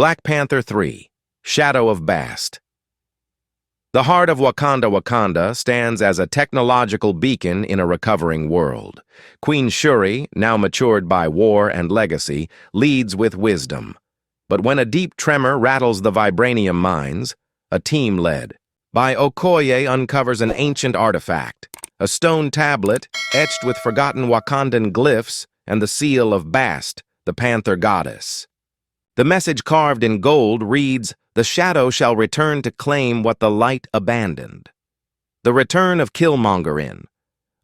Black Panther 3, Shadow of Bast. The heart of Wakanda stands as a technological beacon in a recovering world. Queen Shuri, now matured by war and legacy, leads with wisdom. But when a deep tremor rattles the Vibranium mines, a team led by Okoye uncovers an ancient artifact, a stone tablet etched with forgotten Wakandan glyphs and the seal of Bast, the Panther goddess. The message carved in gold reads, "The shadow shall return to claim what the light abandoned." The return of Kilmonger in.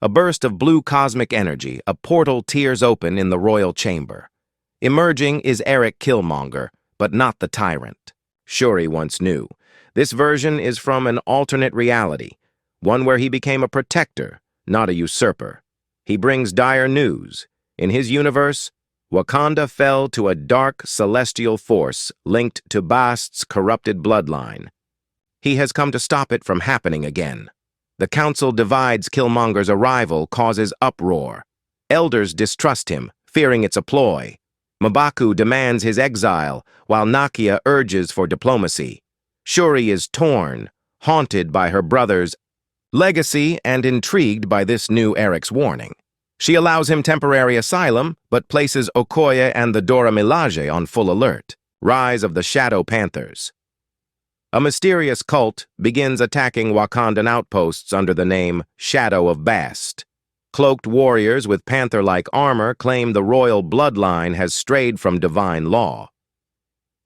A burst of blue cosmic energy, a portal tears open in the royal chamber. Emerging is Kilmonger, but not the tyrant Shuri once knew. This version is from an alternate reality, one where he became a protector, not a usurper. He brings dire news. In his universe, Wakanda fell to a dark celestial force linked to Bast's corrupted bloodline. He has come to stop it from happening again. The council divides. Killmonger's arrival causes uproar. Elders distrust him, fearing it's a ploy. M'Baku demands his exile, while Nakia urges for diplomacy. Shuri is torn, haunted by her brother's legacy and intrigued by this new Eric's warning. She allows him temporary asylum, but places Okoye and the Dora Milaje on full alert. Rise of the Shadow Panthers. A mysterious cult begins attacking Wakandan outposts under the name Shadow of Bast. Cloaked warriors with panther-like armor claim the royal bloodline has strayed from divine law.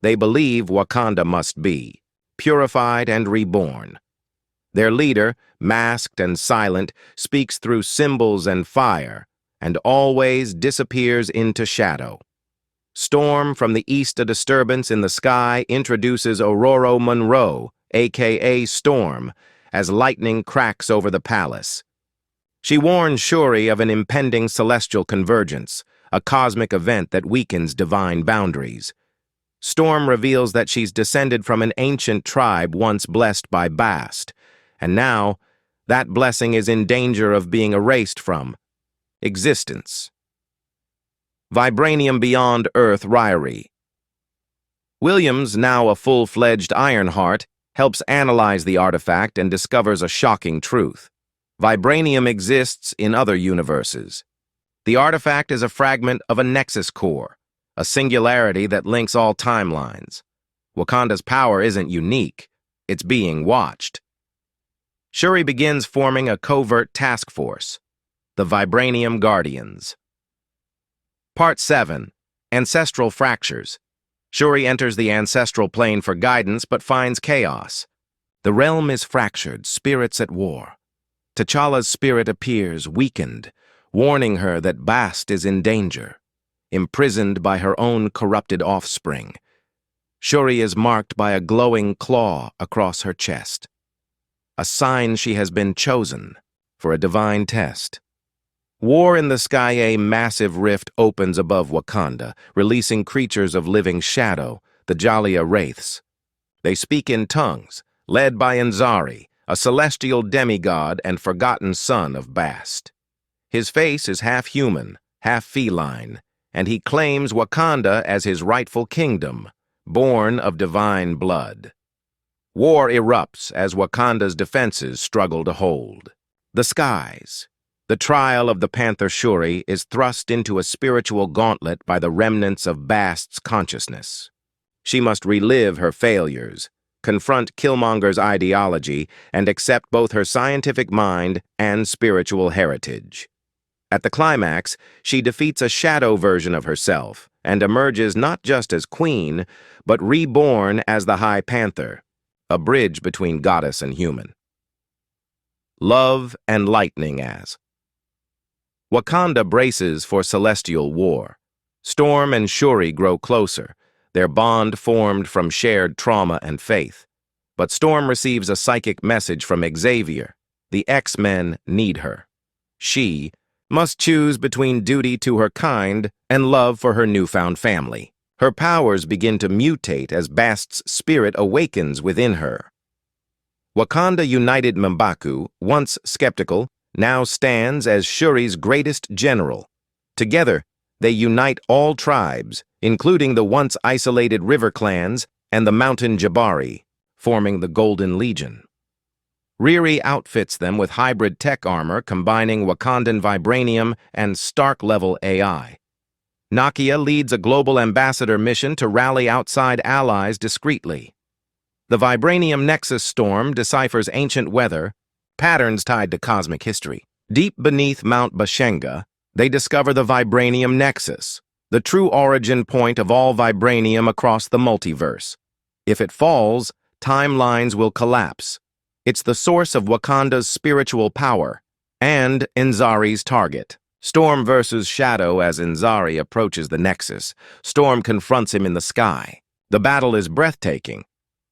They believe Wakanda must be purified and reborn. Their leader, masked and silent, speaks through symbols and fire, and always disappears into shadow. Storm from the east. A disturbance in the sky introduces Aurora Monroe, a.k.a. Storm, as lightning cracks over the palace. She warns Shuri of an impending celestial convergence, a cosmic event that weakens divine boundaries. Storm reveals that she's descended from an ancient tribe once blessed by Bast, and now that blessing is in danger of being erased from existence. Vibranium Beyond Earth Ryrie. Williams, now a full-fledged Ironheart, helps analyze the artifact and discovers a shocking truth. Vibranium exists in other universes. The artifact is a fragment of a Nexus core, a singularity that links all timelines. Wakanda's power isn't unique, it's being watched. Shuri begins forming a covert task force, the Vibranium Guardians. Part 7. Ancestral Fractures. Shuri enters the ancestral plane for guidance but finds chaos. The realm is fractured, spirits at war. T'Challa's spirit appears, weakened, warning her that Bast is in danger, imprisoned by her own corrupted offspring. Shuri is marked by a glowing claw across her chest, a sign she has been chosen for a divine test. War in the sky. A massive rift opens above Wakanda, releasing creatures of living shadow, the Jalia Wraiths. They speak in tongues, led by Nzari, a celestial demigod and forgotten son of Bast. His face is half human, half feline, and he claims Wakanda as his rightful kingdom, born of divine blood. War erupts as Wakanda's defenses struggle to hold. The skies. The trial of the Panther Shuri is thrust into a spiritual gauntlet by the remnants of Bast's consciousness. She must relive her failures, confront Killmonger's ideology, and accept both her scientific mind and spiritual heritage. At the climax, she defeats a shadow version of herself and emerges not just as queen, but reborn as the High Panther, a bridge between goddess and human. Love and lightning as. Wakanda braces for celestial war. Storm and Shuri grow closer, their bond formed from shared trauma and faith. But Storm receives a psychic message from Xavier. The X-Men need her. She must choose between duty to her kind and love for her newfound family. Her powers begin to mutate as Bast's spirit awakens within her. Wakanda united. M'Baku, once skeptical, now stands as Shuri's greatest general. Together, They unite all tribes, including the once isolated river clans and the mountain Jabari, forming the Golden Legion. Riri outfits them with hybrid tech armor combining Wakandan vibranium and Stark-level AI. Nakia leads a global ambassador mission to rally outside allies discreetly. The Vibranium Nexus storm deciphers ancient weather, patterns tied to cosmic history. Deep beneath Mount Bashenga, they discover the Vibranium Nexus, the true origin point of all vibranium across the multiverse. If it falls, timelines will collapse. It's the source of Wakanda's spiritual power, and Inzari's target. Storm versus Shadow as Inzari approaches the Nexus. Storm confronts him in the sky. The battle is breathtaking.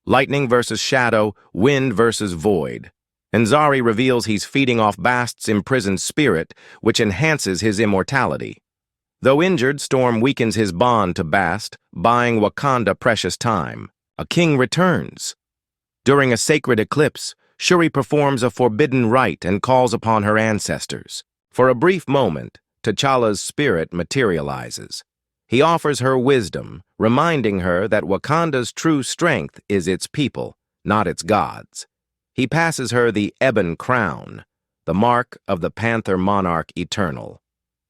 Lightning versus Shadow, wind versus void. Inzari reveals he's feeding off Bast's imprisoned spirit, which enhances his immortality. Though injured, Storm weakens his bond to Bast, buying Wakanda precious time. A king returns. During a sacred eclipse, Shuri performs a forbidden rite and calls upon her ancestors. For a brief moment, T'Challa's spirit materializes. He offers her wisdom, reminding her that Wakanda's true strength is its people, not its gods. He passes her the Ebon Crown, the mark of the Panther monarch eternal.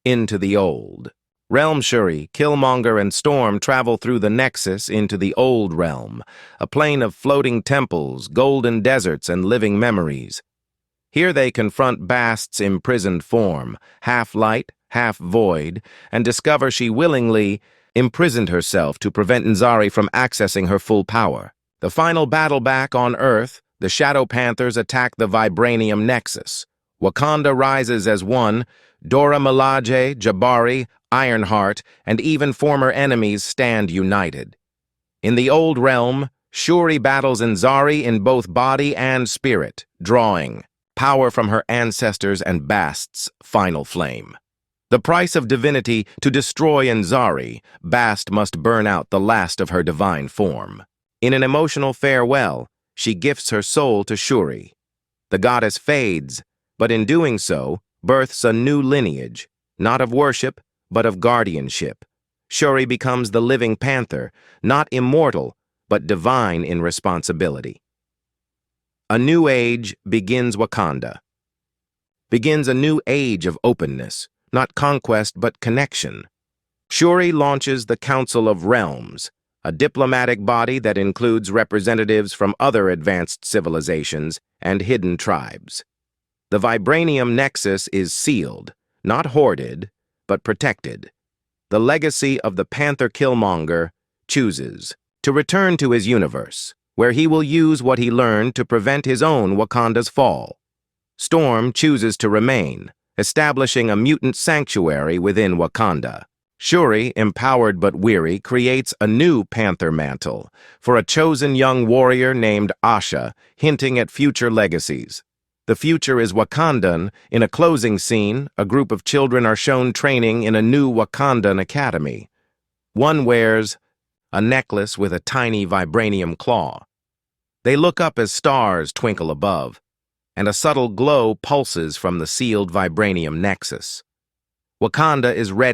Into the old. Realm Shuri, Killmonger, and Storm travel through the Nexus into the Old Realm, a plane of floating temples, golden deserts, and living memories. Here they confront Bast's imprisoned form, half light, half void, and discover she willingly imprisoned herself to prevent Inzari from accessing her full power. The final battle back on Earth, the Shadow Panthers attack the Vibranium Nexus. Wakanda rises as one. Dora Milaje, Jabari, Ironheart, and even former enemies stand united. In the Old Realm, Shuri battles Inzari in both body and spirit, drawing power from her ancestors and Bast's final flame. The price of divinity: to destroy Inzari, Bast must burn out the last of her divine form. In an emotional farewell, she gifts her soul to Shuri. The goddess fades, but in doing so, births a new lineage, not of worship, but of guardianship. Shuri becomes the living panther, not immortal, but divine in responsibility. A new age begins Wakanda. Begins a new age of openness, not conquest but connection. Shuri launches the Council of Realms, a diplomatic body that includes representatives from other advanced civilizations and hidden tribes. The Vibranium Nexus is sealed, not hoarded, but protected. The legacy of the Panther Kilmonger chooses to return to his universe, where he will use what he learned to prevent his own Wakanda's fall. Storm chooses to remain, establishing a mutant sanctuary within Wakanda. Shuri, empowered but weary, creates a new Panther mantle for a chosen young warrior named Asha, hinting at future legacies. The future is Wakandan. In a closing scene, a group of children are shown training in a new Wakandan academy. One wears a necklace with a tiny vibranium claw. They look up as stars twinkle above, and a subtle glow pulses from the sealed Vibranium Nexus. Wakanda is ready